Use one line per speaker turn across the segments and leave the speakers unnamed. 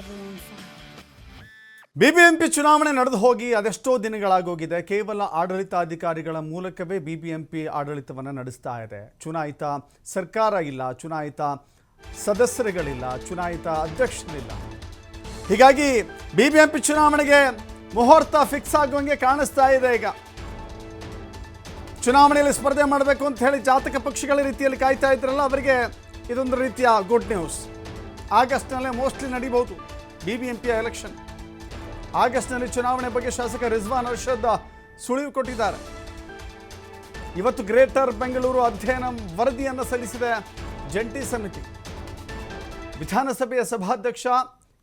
everyone.
BBMP ಚುನಾವಣೆ ನಡೆದು ಹೋಗಿ ಅದೆಷ್ಟೋ ದಿನಗಳಾಗೋಗಿದೆ. ಕೇವಲ ಆಡಳಿತಾಧಿಕಾರಿಗಳ ಮೂಲಕವೇ ಬಿಬಿಎಂಪಿ ಆಡಳಿತವನ್ನು ನಡೆಸ್ತಾ ಇದೆ. ಚುನಾಯಿತ ಸರ್ಕಾರ ಇಲ್ಲ, ಚುನಾಯಿತ ಸದಸ್ಯರುಗಳಿಲ್ಲ, ಚುನಾಯಿತ ಅಧ್ಯಕ್ಷರಿಲ್ಲ. ಹೀಗಾಗಿ ಬಿಬಿಎಂಪಿ ಚುನಾವಣೆಗೆ ಮುಹೂರ್ತ ಫಿಕ್ಸ್ ಆಗುವಂಗೆ ಕಾಣಿಸ್ತಾ ಇದೆ. ಈಗ ಚುನಾವಣೆಯಲ್ಲಿ ಸ್ಪರ್ಧೆ ಮಾಡಬೇಕು ಅಂತ ಹೇಳಿ ಜಾತಕ ಪಕ್ಷಿಗಳ ರೀತಿಯಲ್ಲಿ ಕಾಯ್ತಾ ಇದ್ರಲ್ಲ, ಅವರಿಗೆ ಇದೊಂದು ರೀತಿಯ ಗುಡ್ ನ್ಯೂಸ್. ಆಗಸ್ಟ್ನಲ್ಲೇ ಮೋಸ್ಟ್ಲಿ ನಡೀಬಹುದು ಬಿಬಿಎಂಪಿಯ ಎಲೆಕ್ಷನ್. ಆಗಸ್ಟ್ನಲ್ಲಿ ಚುನಾವಣೆ ಬಗ್ಗೆ ಶಾಸಕ ರಿಜ್ವಾನ್ ಅರ್ಷದ್ ಸುಳಿವು ಕೊಟ್ಟಿದ್ದಾರೆ. ಇವತ್ತು ಗ್ರೇಟರ್ ಬೆಂಗಳೂರು ಅಧ್ಯಯನ ವರದಿಯನ್ನು ಸಲ್ಲಿಸಿದೆ ಜಂಟಿ ಸಮಿತಿ. ವಿಧಾನಸಭೆಯ ಸಭಾಧ್ಯಕ್ಷ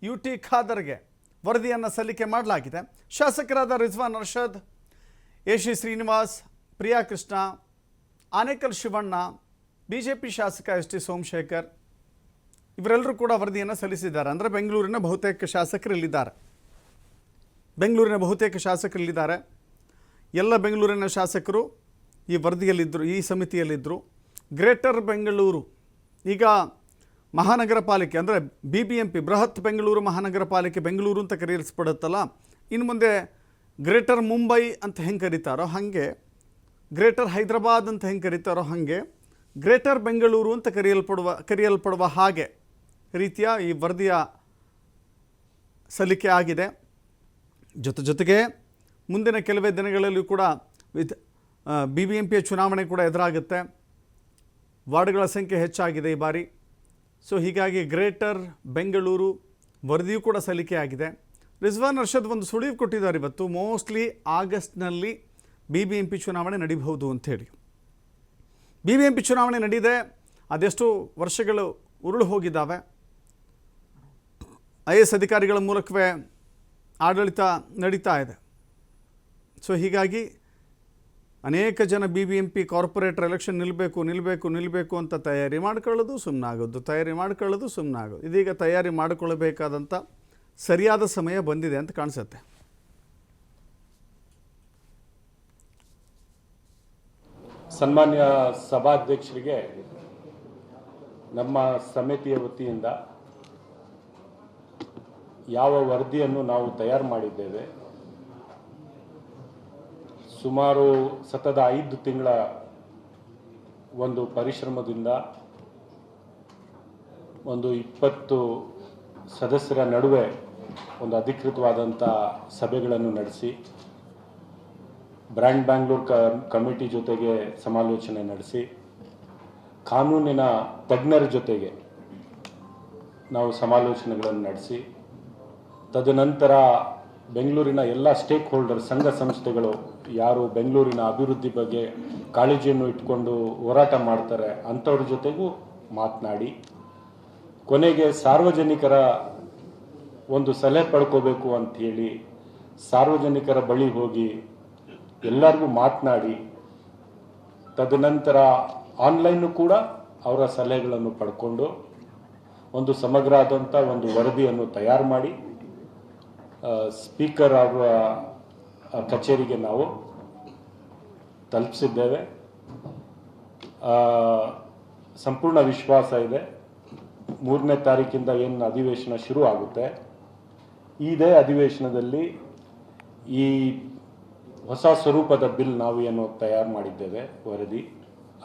UT ಖಾದರ್ಗೆ ವರದಿಯನ್ನು ಸಲ್ಲಿಕೆ ಮಾಡಲಾಗಿದೆ. ಶಾಸಕರಾದ ರಿಜ್ವಾನ್ ಅರ್ಷದ್, AC ಶ್ರೀನಿವಾಸ್, ಪ್ರಿಯಾ ಕೃಷ್ಣ, ಆನೇಕಲ್ ಶಿವಣ್ಣ, ಬಿಜೆಪಿ ಶಾಸಕ ST ಸೋಮಶೇಖರ್ ಇವರೆಲ್ಲರೂ ಕೂಡ ವರದಿಯನ್ನು ಸಲ್ಲಿಸಿದ್ದಾರೆ. ಅಂದರೆ ಬೆಂಗಳೂರಿನ ಬಹುತೇಕ ಶಾಸಕರು ಇಲ್ಲಿದ್ದಾರೆ. ಎಲ್ಲ ಬೆಂಗಳೂರಿನ ಶಾಸಕರು ಈ ವರದಿಯಲ್ಲಿದ್ದರು, ಈ ಸಮಿತಿಯಲ್ಲಿದ್ದರು. ಗ್ರೇಟರ್ ಬೆಂಗಳೂರು ಈಗ ಮಹಾನಗರ ಪಾಲಿಕೆ ಅಂದರೆ BBMP, ಬೃಹತ್ ಬೆಂಗಳೂರು ಮಹಾನಗರ ಪಾಲಿಕೆ, ಬೆಂಗಳೂರು ಅಂತ ಕರೆಯಲ್ಪಡುತ್ತಲ್ಲ, ಇನ್ನು ಮುಂದೆ ಗ್ರೇಟರ್ ಮುಂಬೈ ಅಂತ ಹೆಂಗೆ ಕರೀತಾರೋ ಹಾಗೆ, ಗ್ರೇಟರ್ ಹೈದರಾಬಾದ್ ಅಂತ ಹೆಂಗೆ ಕರೀತಾರೋ ಹಾಗೆ ಗ್ರೇಟರ್ ಬೆಂಗಳೂರು ಅಂತ ಕರೆಯಲ್ಪಡುವ ಹಾಗೆ ರೀತಿಯ ಈ ವರದಿಯ ಸಲ್ಲಿಕೆ ಆಗಿದೆ. ಜೊತೆಗೆ ಮುಂದಿನ ಕೆಲವೇ ದಿನಗಳಲ್ಲೂ ಕೂಡ BBMPಯ ಚುನಾವಣೆ ಕೂಡ ಎದುರಾಗುತ್ತೆ. ವಾರ್ಡ್ಗಳ ಸಂಖ್ಯೆ ಹೆಚ್ಚಾಗಿದೆ ಈ ಬಾರಿ. ಸೊ ಹೀಗಾಗಿ ಗ್ರೇಟರ್ ಬೆಂಗಳೂರು ವರದಿಯೂ ಕೂಡ ಸಲ್ಲಿಕೆ ಆಗಿದೆ. ರಿಜ್ವಾನ್ ಅರ್ಷದ್ ಒಂದು ಸುಳಿವು ಕೊಟ್ಟಿದ್ದಾರೆ ಇವತ್ತು. ಮೋಸ್ಟ್ಲಿ ಆಗಸ್ಟ್ನಲ್ಲಿ BBMP ಚುನಾವಣೆ ನಡೀಬಹುದು ಅಂಥೇಳಿ. BBMP ಚುನಾವಣೆ ನಡೀದೆ, ಅದೆಷ್ಟು ವರ್ಷಗಳು ಉರುಳು ಹೋಗಿದ್ದಾವೆ. IAS ಅಧಿಕಾರಿಗಳ ಮೂಲಕವೇ ಆಡಳಿತ ನಡೀತಾ ಇದೆ. ಸೊ ಹೀಗಾಗಿ ಅನೇಕ ಜನ BBMP ಕಾರ್ಪೊರೇಟರ್ ಎಲೆಕ್ಷನ್ ನಿಲ್ಲಬೇಕು ಅಂತ ತಯಾರಿ ಮಾಡ್ಕೊಳ್ಳೋದು ಸುಮ್ಮನಾಗೋದು. ಇದೀಗ ತಯಾರಿ ಮಾಡಿಕೊಳ್ಳಬೇಕಾದಂಥ ಸರಿಯಾದ ಸಮಯ ಬಂದಿದೆ ಅಂತ ಕಾಣಿಸುತ್ತೆ.
ಸನ್ಮಾನ್ಯ ಸಭಾಧ್ಯಕ್ಷರಿಗೆ ನಮ್ಮ ಸಮಿತಿಯ ವತಿಯಿಂದ ಯಾವ ವರದಿಯನ್ನು ನಾವು ತಯಾರು ಮಾಡಿದ್ದೇವೆ, ಸುಮಾರು ಸತತ 5 ತಿಂಗಳ ಒಂದು ಪರಿಶ್ರಮದಿಂದ ಒಂದು 20 ಸದಸ್ಯರ ನಡುವೆ ಒಂದು ಅಧಿಕೃತವಾದಂಥ ಸಭೆಗಳನ್ನು ನಡೆಸಿ, ಬ್ರ್ಯಾಂಡ್ ಬ್ಯಾಂಗ್ಳೂರ್ ಕಮಿಟಿ ಜೊತೆಗೆ ಸಮಾಲೋಚನೆ ನಡೆಸಿ, ಕಾನೂನಿನ ತಜ್ಞರ ಜೊತೆಗೆ ನಾವು ಸಮಾಲೋಚನೆಗಳನ್ನು ನಡೆಸಿ, ತದನಂತರ ಬೆಂಗಳೂರಿನ ಎಲ್ಲ ಸ್ಟೇಕ್ ಹೋಲ್ಡರ್, ಸಂಘ ಸಂಸ್ಥೆಗಳು ಯಾರು ಬೆಂಗಳೂರಿನ ಅಭಿವೃದ್ಧಿ ಬಗ್ಗೆ ಕಾಳಜಿಯನ್ನು ಇಟ್ಕೊಂಡು ಹೋರಾಟ ಮಾಡ್ತಾರೆ ಅಂಥವ್ರ ಜೊತೆಗೂ ಮಾತನಾಡಿ, ಕೊನೆಗೆ ಸಾರ್ವಜನಿಕರ ಒಂದು ಸಲಹೆ ಪಡ್ಕೋಬೇಕು ಅಂಥೇಳಿ ಸಾರ್ವಜನಿಕರ ಬಳಿ ಹೋಗಿ ಎಲ್ಲರಿಗೂ ಮಾತನಾಡಿ, ತದನಂತರ ಆನ್ಲೈನು ಕೂಡ ಅವರ ಸಲಹೆಗಳನ್ನು ಪಡ್ಕೊಂಡು ಒಂದು ಸಮಗ್ರ ಆದಂಥ ಒಂದು ವರದಿಯನ್ನು ತಯಾರು ಮಾಡಿ ಸ್ಪೀಕರ್ ಅವರ ಕಚೇರಿಗೆ ನಾವು ತಲುಪಿಸಿದ್ದೇವೆ. ಸಂಪೂರ್ಣ ವಿಶ್ವಾಸ ಇದೆ, 3ನೇ ತಾರೀಕಿಂದ ಏನು ಅಧಿವೇಶನ ಶುರು ಆಗುತ್ತೆ, ಇದೇ ಅಧಿವೇಶನದಲ್ಲಿ ಈ ಹೊಸ ಸ್ವರೂಪದ ಬಿಲ್ ನಾವು ಏನು ತಯಾರು ಮಾಡಿದ್ದೇವೆ ವರದಿ,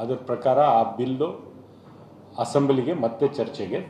ಅದರ ಪ್ರಕಾರ ಆ ಬಿಲ್ಲು ಅಸೆಂಬ್ಲಿಗೆ ಮತ್ತೆ ಚರ್ಚೆಗೆ